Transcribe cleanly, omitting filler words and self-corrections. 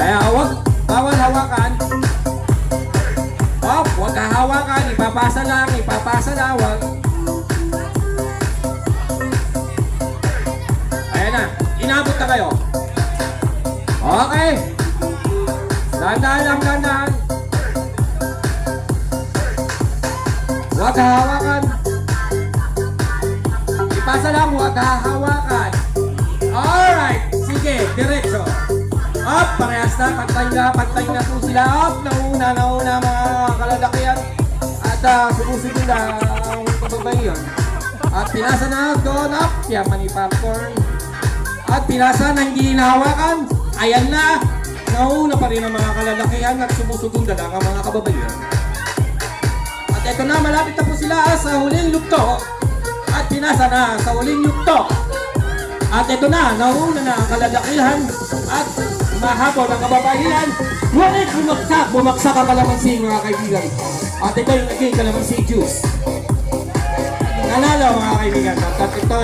Kaya bawal hawakan. Huwag hahawakan, ipapasa lang, wag. Ayan na, inabot na kayo. Okay. Dahan-dahan lang, dahan-dahan. Huwag hahawakan. Ipasa lang, huwag hahawakan. Alright, sige, diretso. Up, parehas na, pantay na po sila. Up, nauna mga kalalakihan. At sumusunod na ang kababayan. At pinasa na doon, up, yaman ni popcorn. At pinasa na hindi hinahawakan. Ayan na, nauna pa rin ang mga kalalakihan at sumusunod na lang ang mga kababayan. At eto na, malapit na po sila sa huling lukto. At pinasa na sa huling lukto. At ito na, nauna na ang kalalakihan at mahabol ang kababayan. Ngunit bumagsak ang kalamansi mga kaibigan. At ito yung naging kalamansi juice. Nanalo mga kaibigan. At ito